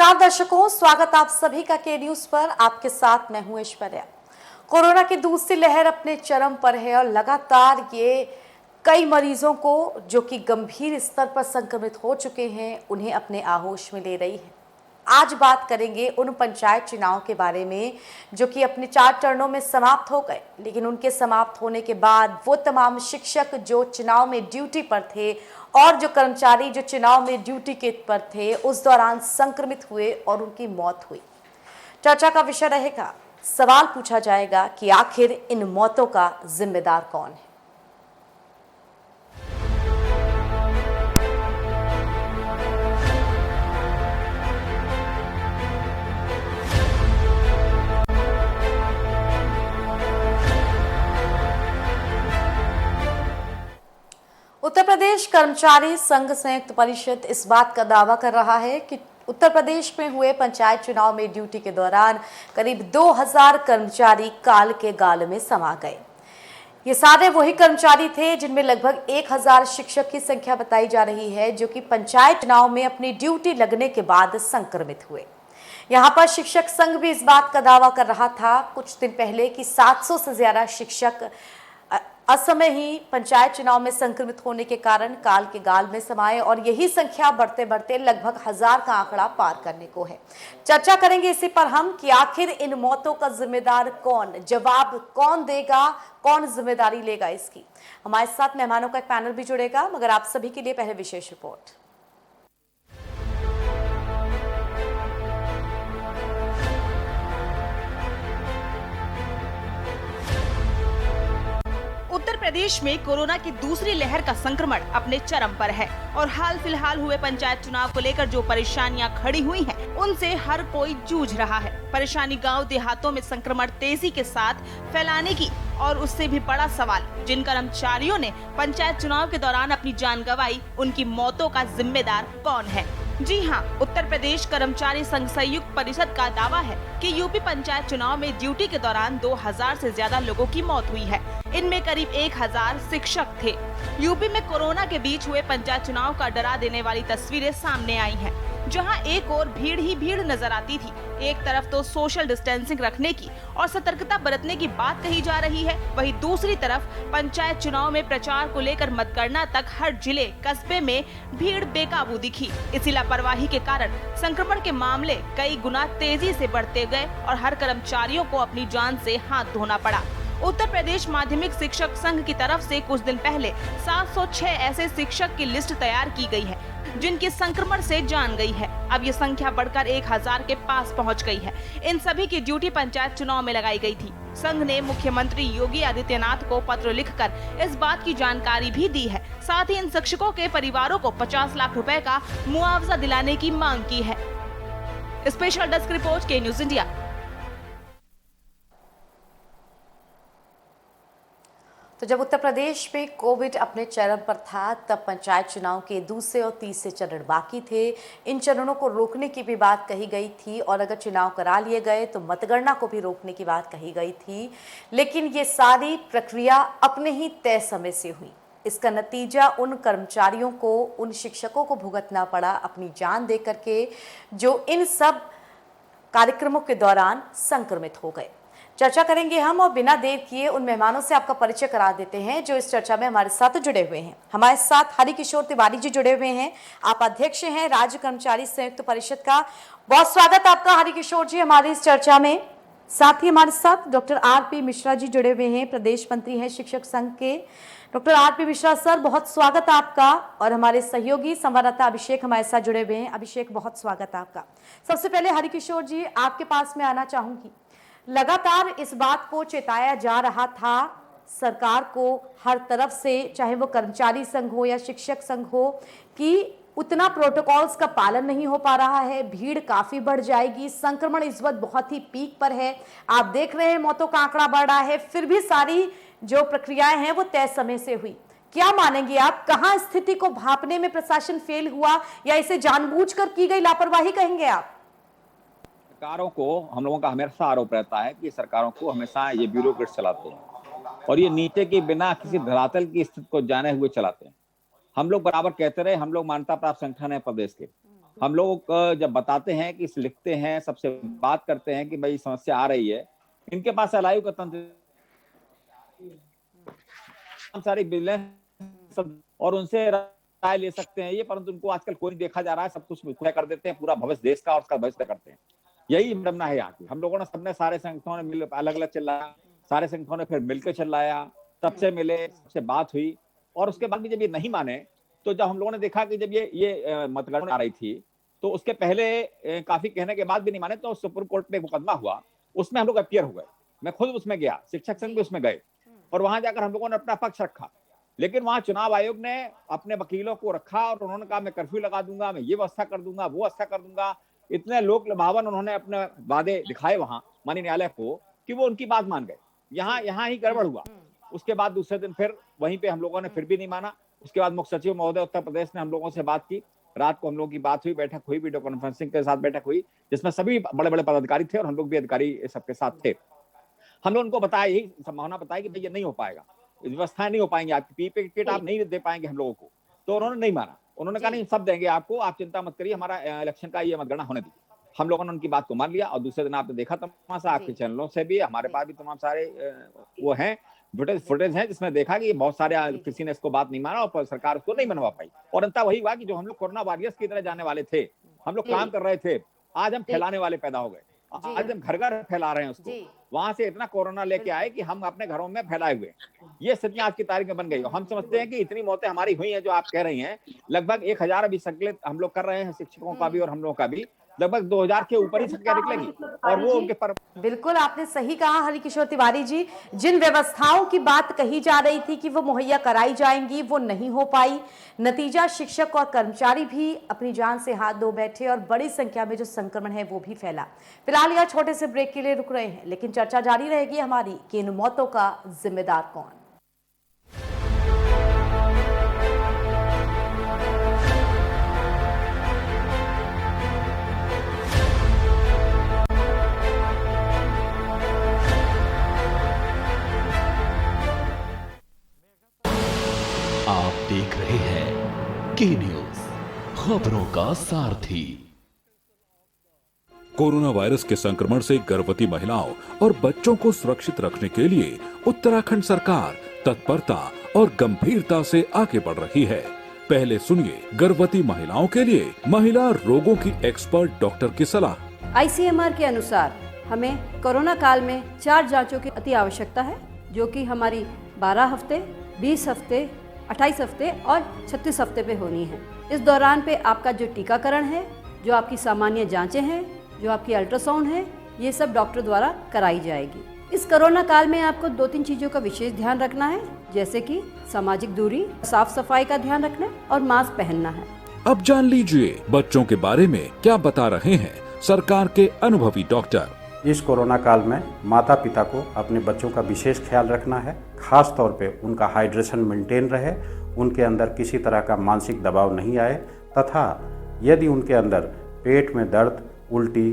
नमस्कार दर्शकों, स्वागत आप सभी का के न्यूज पर। आपके साथ मैं हूं ऐश्वर्या। कोरोना की दूसरी लहर अपने चरम पर है और लगातार ये कई मरीजों को जो कि गंभीर स्तर पर संक्रमित हो चुके हैं उन्हें अपने आहोश में ले रही है। आज बात करेंगे उन पंचायत चुनाव के बारे में जो कि अपने 4 चरणों में समाप्त हो गए, लेकिन उनके समाप्त होने के बाद वो तमाम शिक्षक जो चुनाव में ड्यूटी पर थे और जो कर्मचारी जो चुनाव में ड्यूटी के पर थे उस दौरान संक्रमित हुए और उनकी मौत हुई। चर्चा का विषय रहेगा, सवाल पूछा जाएगा कि आखिर इन मौतों का जिम्मेदार कौन है। उत्तर प्रदेश कर्मचारी संघ संयुक्त परिषद इस बात का दावा कर रहा है कि उत्तर प्रदेश में हुए पंचायत चुनाव में ड्यूटी के दौरान करीब 2000 कर्मचारी काल के गाल में समा गए। ये सारे वही कर्मचारी थे जिनमें लगभग 1000 शिक्षक की संख्या बताई जा रही है जो कि पंचायत चुनाव में अपनी ड्यूटी लगने के बाद संक्रमित हुए। यहाँ पर शिक्षक संघ भी इस बात का दावा कर रहा था कुछ दिन पहले कि 700 से ज्यादा शिक्षक असमय ही पंचायत चुनाव में संक्रमित होने के कारण काल के गाल में समाये और यही संख्या बढ़ते बढ़ते लगभग 1000 का आंकड़ा पार करने को है। चर्चा करेंगे इसी पर हम कि आखिर इन मौतों का जिम्मेदार कौन, जवाब कौन देगा, कौन जिम्मेदारी लेगा इसकी। हमारे साथ मेहमानों का एक पैनल भी जुड़ेगा, मगर आप सभी के लिए पहले विशेष रिपोर्ट। उत्तर प्रदेश में कोरोना की दूसरी लहर का संक्रमण अपने चरम पर है और हाल फिलहाल हुए पंचायत चुनाव को लेकर जो परेशानियां खड़ी हुई हैं, उनसे हर कोई जूझ रहा है। परेशानी गांव देहातों में संक्रमण तेजी के साथ फैलाने की और उससे भी बड़ा सवाल जिन कर्मचारियों ने पंचायत चुनाव के दौरान अपनी जान गंवाई, उनकी मौतों का जिम्मेदार कौन है। जी हां, उत्तर प्रदेश कर्मचारी संघ संयुक्त परिषद का दावा है कि यूपी पंचायत चुनाव में ड्यूटी के दौरान 2000 से ज्यादा लोगों की मौत हुई है। इनमें करीब 1000 शिक्षक थे। यूपी में कोरोना के बीच हुए पंचायत चुनाव का डरा देने वाली तस्वीरें सामने आई हैं, जहां एक ओर भीड़ ही भीड़ नजर आती थी। एक तरफ तो सोशल डिस्टेंसिंग रखने की और सतर्कता बरतने की बात कही जा रही है, वहीं दूसरी तरफ पंचायत चुनाव में प्रचार को लेकर मतगणना तक हर जिले कस्बे में भीड़ बेकाबू दिखी। इसी लापरवाही के कारण संक्रमण के मामले कई गुना तेजी से बढ़ते गए और हर कर्मचारियों को अपनी जान से हाथ धोना पड़ा। उत्तर प्रदेश माध्यमिक शिक्षक संघ की तरफ से कुछ दिन पहले 706 ऐसे शिक्षक की लिस्ट तैयार की गई है जिनकी संक्रमण से जान गई है। अब ये संख्या बढ़कर 1000 के पास पहुंच गई है। इन सभी की ड्यूटी पंचायत चुनाव में लगाई गई थी। संघ ने मुख्यमंत्री योगी आदित्यनाथ को पत्र लिखकर इस बात की जानकारी भी दी है। साथ ही इन शिक्षकों के परिवारों को 50 लाख रुपए का मुआवजा दिलाने की मांग की है। स्पेशल डेस्क रिपोर्ट, के न्यूज इंडिया। तो जब उत्तर प्रदेश में कोविड अपने चरम पर था, तब पंचायत चुनाव के दूसरे और तीसरे चरण बाकी थे। इन चरणों को रोकने की भी बात कही गई थी और अगर चुनाव करा लिए गए तो मतगणना को भी रोकने की बात कही गई थी, लेकिन ये सारी प्रक्रिया अपने ही तय समय से हुई। इसका नतीजा उन कर्मचारियों को, उन शिक्षकों को भुगतना पड़ा अपनी जान दे करके, जो इन सब कार्यक्रमों के दौरान संक्रमित हो गए। चर्चा करेंगे हम और बिना देर किए उन मेहमानों से आपका परिचय करा देते हैं जो इस चर्चा में हमारे साथ जुड़े हुए हैं। हमारे साथ हरिकिशोर तिवारी जी जुड़े हुए हैं। आप अध्यक्ष हैं राज्य कर्मचारी संयुक्त परिषद का। बहुत स्वागत आपका हरिकिशोर जी हमारी इस चर्चा में। साथ ही हमारे साथ डॉक्टर आर.पी. मिश्रा जी जुड़े हुए हैं, प्रदेश मंत्री हैं शिक्षक संघ के। Doctor RP. मिश्रा सर, बहुत स्वागत आपका। और हमारे सहयोगी संवाददाता अभिषेक हमारे साथ जुड़े हुए हैं। अभिषेक, बहुत स्वागत आपका। सबसे पहले हरिकिशोर जी, आपके पास में आना चाहूंगी। लगातार इस बात को चेताया जा रहा था सरकार को हर तरफ से, चाहे वो कर्मचारी संघ हो या शिक्षक संघ हो, कि उतना प्रोटोकॉल्स का पालन नहीं हो पा रहा है, भीड़ काफी बढ़ जाएगी, संक्रमण इस वक्त बहुत ही पीक पर है। आप देख रहे हैं मौतों का आंकड़ा बढ़ रहा है, फिर भी सारी जो प्रक्रियाएं हैं वो तय समय से हुई। क्या मानेंगे आप, कहां स्थिति को भांपने में प्रशासन फेल हुआ या इसे जानबूझकर की गई लापरवाही कहेंगे आप? सरकारों को, हम लोगों का हमेशा आरोप रहता है कि सरकारों को हमेशा ये ब्यूरोक्रेट चलाते हैं और ये नीचे के बिना किसी धरातल की स्थिति को जाने हुए चलाते हैं। हम लोग बराबर कहते रहे, हम लोग मान्यता प्राप्त संगठन है प्रदेश के, हम लोग जब बताते हैं कि लिखते हैं, सबसे बात करते हैं कि भाई समस्या आ रही है, इनके पास एलआईयू का तंत्र सारी बिजनेस और उनसे राय ले सकते हैं ये, परंतु उनको आजकल कोई नहीं देखा जा रहा है, सब कुछ तय कर देते हैं, पूरा भविष्य देश का और उसका भविष्य करते हैं। यही विडंबना है यहाँ की। हम लोगों ने सबने सारे संगठनों ने मिल अलग अलग चिल्लाया, सारे संगठनों ने फिर मिलकर चिल्लाया, सबसे मिले, सबसे बात हुई, और उसके बाद भी जब ये नहीं माने, तो जब हम लोगों ने देखा कि जब ये मतगणना आ रही थी, तो उसके पहले काफी कहने के बाद भी नहीं माने, तो सुप्रीम कोर्ट में मुकदमा हुआ, उसमें हम लोग अपीयर हो गए। मैं खुद उसमें गया, शिक्षक संघ भी उसमें गए, और वहां जाकर हम लोगों ने अपना पक्ष रखा। लेकिन वहां चुनाव आयोग ने अपने वकीलों को रखा और उन्होंने कहा मैं कर्फ्यू लगा दूंगा, मैं ये व्यवस्था कर दूंगा, वो व्यवस्था कर दूंगा। इतने लोक लुभावन उन्होंने अपने वादे दिखाए वहां माननीय न्यायालय को कि वो उनकी बात मान गए। यहाँ ही गड़बड़ हुआ। उसके बाद दूसरे दिन फिर वहीं पे हम लोगों ने फिर भी नहीं माना। उसके बाद मुख्य सचिव महोदय उत्तर प्रदेश ने हम लोगों से बात की, रात को हम लोगों की बात हुई, बैठक हुई, वीडियो कॉन्फ्रेंसिंग के साथ बैठक हुई, जिसमें सभी बड़े बड़े पदाधिकारी थे और हम लोग भी अधिकारी सबके साथ थे। हम लोग उनको बताया, यही संभावना बताई कि भाई ये नहीं हो पाएगा, व्यवस्थाएं नहीं हो पाएंगी, आपकी पीपीई किट आप नहीं दे पाएंगे हम लोगों को। तो उन्होंने नहीं माना, उन्होंने कहा नहीं सब देंगे आपको, आप चिंता मत करिए, हमारा इलेक्शन का ये मतगणना होने दीजिए। हम लोगों ने उनकी बात को मान लिया और दूसरे दिन आपने देखा तमाशा, आपके चैनलों से भी, हमारे पास भी तमाम सारे वो हैं फुटेज हैं, जिसमें देखा कि बहुत सारे किसी ने इसको बात नहीं माना और सरकार उसको नहीं मनवा पाई। और अंततः वही हुआ कि जो हम लोग कोरोना वॉरियर्स की तरह जाने वाले थे, हम लोग काम कर रहे थे, आज हम फैलाने वाले पैदा हो गए। आज हम घर घर फैला रहे हैं उसको। वहां से इतना कोरोना लेके आए कि हम अपने घरों में फैलाए हुए। ये स्थिति आज की तारीख में बन गई। हम समझते हैं कि इतनी मौतें हमारी हुई हैं जो आप कह रही हैं, लगभग 1000 अभी संकलित हम लोग कर रहे हैं, शिक्षकों का भी और हम लोगों का भी, लगभग 2000 के ऊपर ही संख्या निकलेगी। और वो उनके पर बिल्कुल आपने सही कहा हरिकिशोर तिवारी जी, जिन व्यवस्थाओं की बात कही जा रही थी कि वो मुहैया कराई जाएंगी, वो नहीं हो पाई। नतीजा शिक्षक और कर्मचारी भी अपनी जान से हाथ धो बैठे और बड़ी संख्या में जो संक्रमण है वो भी फैला। फिलहाल यह छोटे से ब्रेक के लिए रुक रहे हैं, लेकिन चर्चा जारी रहेगी हमारी कि इन मौतों का जिम्मेदार कौन। आप देख रहे हैं के न्यूज, खबरों का सारथी। कोरोना वायरस के संक्रमण से गर्भवती महिलाओं और बच्चों को सुरक्षित रखने के लिए उत्तराखंड सरकार तत्परता और गंभीरता से आगे बढ़ रही है। पहले सुनिए गर्भवती महिलाओं के लिए महिला रोगों की एक्सपर्ट डॉक्टर की सलाह। आईसीएमआर के अनुसार हमें कोरोना काल में 4 जांचों की अति आवश्यकता है, जो कि हमारी 12 हफ्ते, 20 हफ्ते, 28 हफ्ते और 36 हफ्ते पे होनी है। इस दौरान पे आपका जो टीकाकरण है, जो आपकी सामान्य जांचें हैं, जो आपकी अल्ट्रासाउंड है, ये सब डॉक्टर द्वारा कराई जाएगी। इस कोरोना काल में आपको 2-3 चीज़ों का विशेष ध्यान रखना है, जैसे कि सामाजिक दूरी, साफ सफाई का ध्यान रखना और मास्क पहनना है। अब जान लीजिए बच्चों के बारे में क्या बता रहे हैं सरकार के अनुभवी डॉक्टर। इस कोरोना काल में माता पिता को अपने बच्चों का विशेष ख्याल रखना है, खास तौर पे उनका हाइड्रेशन मेंटेन रहे, उनके अंदर किसी तरह का मानसिक दबाव नहीं आए, तथा यदि उनके अंदर पेट में दर्द, उल्टी,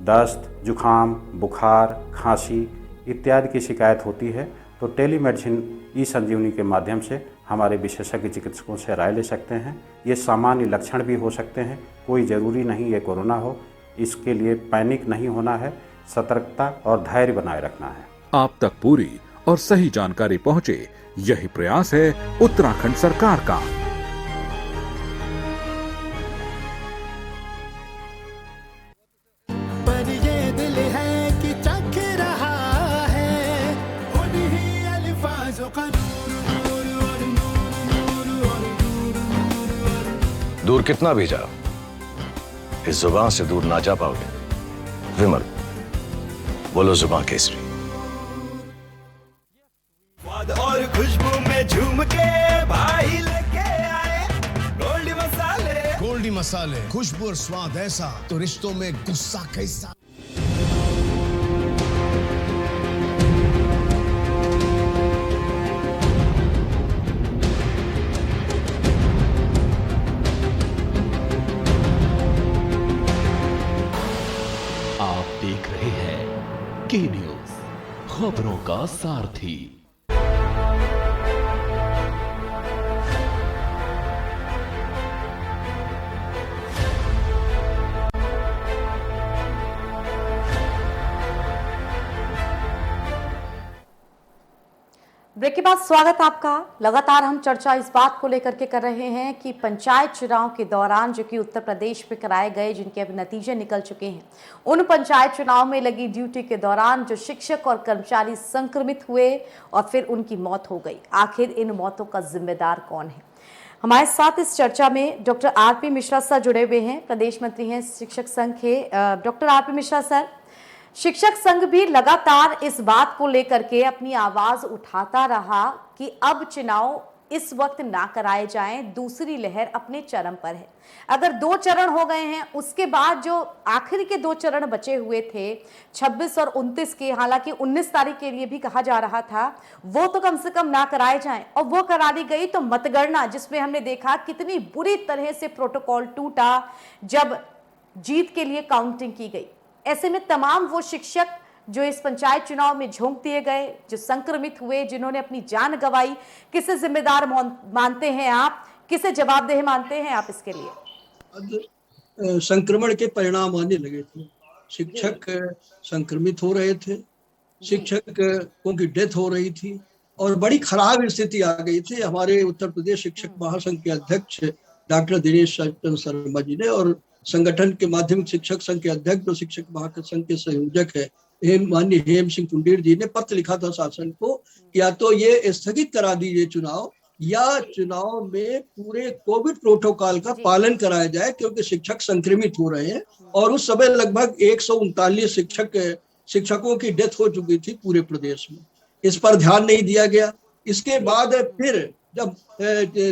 दस्त, जुखाम, बुखार, खांसी इत्यादि की शिकायत होती है तो टेलीमेडिसिन ई-संजीवनी के माध्यम से हमारे विशेषज्ञ चिकित्सकों से राय ले सकते हैं। ये सामान्य लक्षण भी हो सकते हैं, कोई ज़रूरी नहीं ये कोरोना हो। इसके लिए पैनिक नहीं होना है, सतर्कता और धैर्य बनाए रखना है। आप तक पूरी और सही जानकारी पहुंचे, यही प्रयास है उत्तराखंड सरकार का। पर ये दिल है कि चख रहा है उन्हीं अल्फाजों का दूर कितना भी जाओ, इस जुबान से दूर ना जा पाओगे। विमल, बोलो जुबान केसरी। स्वाद और खुशबू में झूम के भाई लेके आए गोल्डी मसाले। गोल्डी मसाले, खुशबू और स्वाद ऐसा तो रिश्तों में गुस्सा कैसा। आप देख रहे हैं के न्यूज, खबरों का सारथी। ब्रेक के बाद स्वागत आपका। लगातार हम चर्चा इस बात को लेकर के कर रहे हैं कि पंचायत चुनाव के दौरान जो कि उत्तर प्रदेश में कराए गए, जिनके अब नतीजे निकल चुके हैं, उन पंचायत चुनाव में लगी ड्यूटी के दौरान जो शिक्षक और कर्मचारी संक्रमित हुए और फिर उनकी मौत हो गई, आखिर इन मौतों का जिम्मेदार कौन है? हमारे साथ इस चर्चा में डॉक्टर आरपी मिश्रा सर जुड़े हुए हैं, प्रदेश मंत्री हैं शिक्षक संघ के। डॉक्टर आरपी मिश्रा सर, शिक्षक संघ भी लगातार इस बात को लेकर के अपनी आवाज उठाता रहा कि अब चुनाव इस वक्त ना कराए जाएं, दूसरी लहर अपने चरम पर है। अगर 2 चरण हो गए हैं, उसके बाद जो आखिरी के 2 चरण बचे हुए थे 26 और 29 के, हालांकि 19 तारीख के लिए भी कहा जा रहा था, वो तो कम से कम ना कराए जाएं, और वो करा दी गई तो मतगणना, जिसमें हमने देखा कितनी बुरी तरह से प्रोटोकॉल टूटा जब जीत के लिए काउंटिंग की गई। ऐसे में तमाम वो शिक्षक जो इस पंचायत चुनाव में झोंक दिए गए, जो संक्रमित हुए, जिन्होंने अपनी जान गंवाई, किसे जिम्मेदार मानते हैं आप, किसे जवाबदेह मानते हैं आप इसके लिए? संक्रमण के परिणाम आने लगे थे, शिक्षक संक्रमित हो रहे थे, शिक्षकों की डेथ हो रही थी और बड़ी खराब स्थिति आ गई थी। हमारे उत्तर प्रदेश शिक्षक महासंघ के अध्यक्ष डॉक्टर दिनेश चंद्र शर्मा जी ने और संगठन के माध्यमिक शिक्षक संघ के अध्यक्ष जो शिक्षक महासंघ के संयोजक है माननीय हेम सिंह कुंडीर जी ने पत्र लिखा था शासन को, या तो ये स्थगित करा दीजिए चुनाव, या चुनाव में पूरे कोविड प्रोटोकॉल का पालन कराया जाए, क्योंकि शिक्षक संक्रमित हो रहे हैं। और उस समय लगभग 139 शिक्षकों की डेथ हो चुकी थी पूरे प्रदेश में। इस पर ध्यान नहीं दिया गया। इसके बाद फिर जब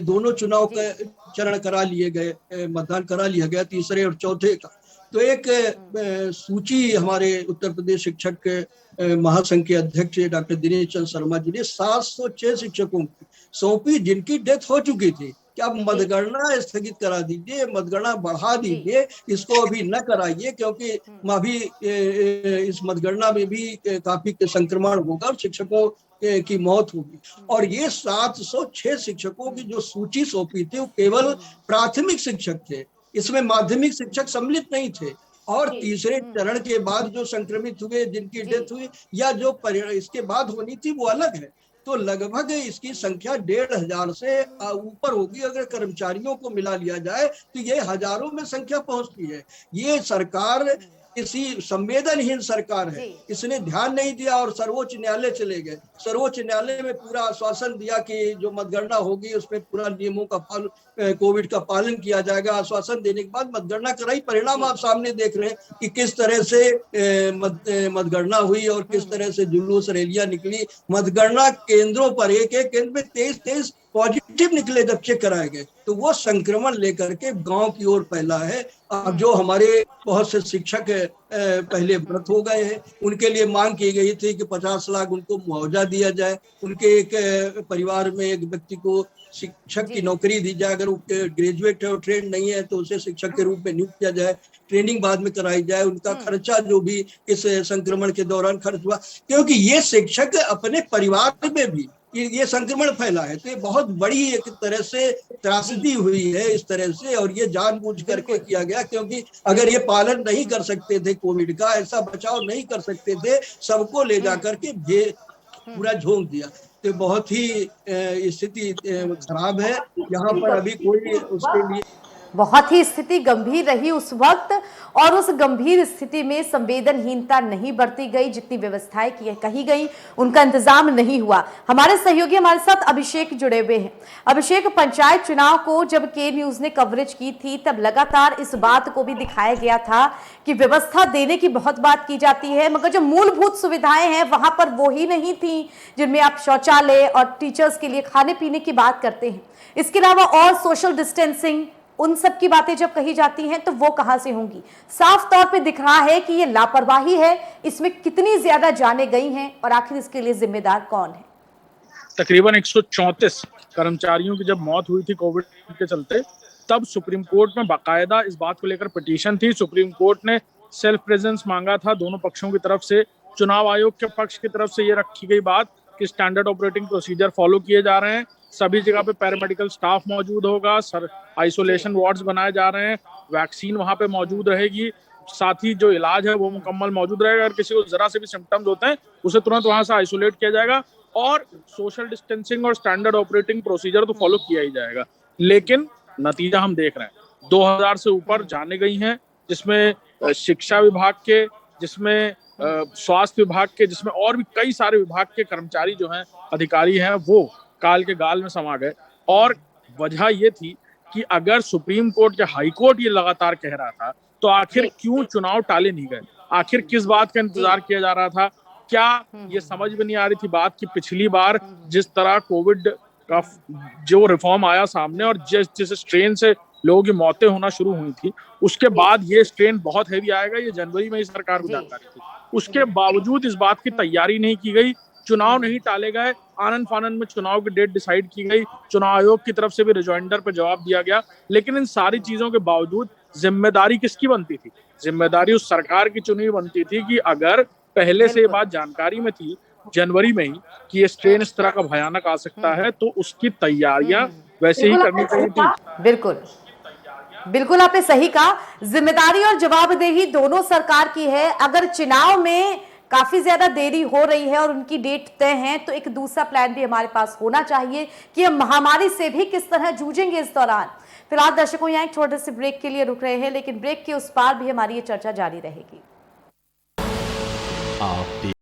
दोनों चुनाव का चरण करा लिए गए, मतदान करा लिया गया, तीसरे और चौथे का, तो एक सूची हमारे उत्तर प्रदेश शिक्षक महासंघ के अध्यक्ष डॉक्टर दिनेश चंद्र शर्मा जी ने 706 शिक्षकों की सौंपी जिनकी डेथ हो चुकी थी कि अब मतगणना स्थगित करा दीजिए, मतगणना बढ़ा दीजिए, इसको अभी न कराइए, क्योंकि अभी इस मतगणना में भी काफी संक्रमण होगा और शिक्षकों की मौत होगी। और ये 706 शिक्षकों की जो सूची सौंपी थी वो केवल प्राथमिक शिक्षक थे, इसमें माध्यमिक शिक्षक सम्मिलित नहीं थे। और तीसरे चरण के बाद जो संक्रमित हुए, जिनकी डेथ हुई या जो इसके बाद होनी थी, वो अलग है। तो लगभग इसकी संख्या 1,500 से ऊपर होगी। अगर कर्मचारियों को मिला लिया जाए तो ये हजारों में संख्या पहुंचती है। ये सरकार किसी संवेदनहीन सरकार है, इसने ध्यान नहीं दिया और सर्वोच्च न्यायालय चले गए। सर्वोच्च न्यायालय में पूरा आश्वासन दिया कि जो मतगणना होगी उसमें पूरा नियमों का पालन, कोविड का पालन किया जाएगा। आश्वासन देने के बाद मतगणना कराई, परिणाम आप सामने देख रहे हैं कि किस तरह से मतगणना हुई और किस तरह से जुलूस रैलियां निकली। मतगणना केंद्रों पर एक केंद्र में 23 पॉजिटिव निकले जब चेक कराए गए, तो वो संक्रमण लेकर के गांव की ओर फैला है। अब जो हमारे बहुत से शिक्षक पहले मृत हो गए हैं, उनके लिए मांग की गई थी कि 50 लाख उनको मुआवजा दिया जाए, उनके एक परिवार में एक व्यक्ति को शिक्षक की नौकरी दी जाए, अगर वो ग्रेजुएट है और ट्रेंड नहीं है तो उसे शिक्षक के रूप में नियुक्त किया जाए, ट्रेनिंग बाद में कराई जाए, उनका खर्चा जो भी इस संक्रमण के दौरान खर्च हुआ, क्योंकि ये शिक्षक अपने परिवार में भी ये संक्रमण फैला है। तो ये बहुत बड़ी एक तरह से त्रासदी हुई है इस तरह से, और ये जानबूझ करके किया गया, क्योंकि अगर ये पालन नहीं कर सकते थे कोविड का, ऐसा बचाव नहीं कर सकते थे, सबको ले जा करके पूरा झोंक दिया। तो बहुत ही स्थिति खराब है यहाँ पर। अभी कोई उसके लिए बहुत ही स्थिति गंभीर रही उस वक्त, और उस गंभीर स्थिति में संवेदनहीनता नहीं बरती गई, जितनी व्यवस्थाएं कही गई उनका इंतजाम नहीं हुआ। हमारे सहयोगी हमारे साथ अभिषेक जुड़े हुए हैं। अभिषेक, पंचायत चुनाव को जब के न्यूज ने कवरेज की थी तब लगातार इस बात को भी दिखाया गया था कि व्यवस्था देने की बहुत बात की जाती है, मगर जो मूलभूत सुविधाएं हैं वहां पर वो ही नहीं थी, जिनमें आप शौचालय और टीचर्स के लिए खाने पीने की बात करते हैं। इसके अलावा और सोशल डिस्टेंसिंग, उन सब की बातें जब कही जाती हैं तो वो कहां से होंगी? साफ तौर पे दिख रहा है कि ये लापरवाही है। इसमें कितनी ज्यादा जानें गई हैं और आखिर इसके लिए जिम्मेदार कौन है? तकरीबन 134 कर्मचारियों की जब मौत हुई थी कोविड के चलते, तब सुप्रीम कोर्ट में बाकायदा इस बात को लेकर पिटीशन थी। सुप्रीम कोर्ट ने सेल्फ प्रेजेंस मांगा था दोनों पक्षों की तरफ से। चुनाव आयोग के पक्ष की तरफ से ये रखी गई बात कि स्टैंडर्ड ऑपरेटिंग प्रोसीजर फॉलो किए जा रहे हैं, सभी जगह पे पैरामेडिकल स्टाफ मौजूद होगा, आइसोलेशन वार्ड्स बनाए जा रहे हैं, वैक्सीन वहां पे मौजूद रहेगी, साथ ही जो इलाज है वो मुकम्मल मौजूद रहेगा। अगर किसी को जरा से भी सिम्टम्स होते हैं उसे तुरंत वहां से आइसोलेट किया जाएगा और सोशल डिस्टेंसिंग और स्टैंडर्ड ऑपरेटिंग प्रोसीजर तो फॉलो किया ही जाएगा। लेकिन नतीजा हम देख रहे हैं, 2000 से ऊपर जाने गई हैं, जिसमें शिक्षा विभाग के, जिसमें स्वास्थ्य विभाग के, जिसमें और भी कई सारे विभाग के कर्मचारी जो हैं, अधिकारी हैं, वो काल के गाल में समा गए। और वजह ये थी कि अगर सुप्रीम कोर्ट या हाई कोर्ट ये लगातार कह रहा था तो आखिर क्यों चुनाव टाले नहीं गए? आखिर किस बात का इंतजार किया जा रहा था? क्या ये समझ में नहीं आ रही थी बात कि पिछली बार जिस तरह कोविड का जो रिफॉर्म आया सामने और जिस स्ट्रेन से लोगों की मौतें होना शुरू हुई थी, उसके बाद ये स्ट्रेन बहुत हैवी आएगा, ये जनवरी में ही सरकार को जानकारी थी। उसके बावजूद इस बात की तैयारी नहीं की गई, चुनाव नहीं टाले गए, आनन फानन में चुनाव की डेट डिसाइड की गई, चुनाव आयोग की तरफ से भी रिजॉइंडर पर जवाब दिया गया। लेकिन इन सारी चीजों के बावजूद जिम्मेदारी किसकी बनती थी? जिम्मेदारी उस सरकार की चुनी बनती थी कि अगर पहले से ये बात जानकारी में थी जनवरी में ही कि ये स्ट्रेन इस तरह का भयानक आ सकता है, तो उसकी तैयारियां वैसे ही करनी चाहिए थी। बिल्कुल बिल्कुल, आपने सही कहा, जिम्मेदारी और जवाबदेही दोनों सरकार की है। अगर चुनाव में काफी ज्यादा देरी हो रही है और उनकी डेट तय है, तो एक दूसरा प्लान भी हमारे पास होना चाहिए कि हम महामारी से भी किस तरह जूझेंगे इस दौरान। फिलहाल दर्शकों, यहाँ एक छोटे से ब्रेक के लिए रुक रहे हैं, लेकिन ब्रेक के उस पार भी हमारी ये चर्चा जारी रहेगी।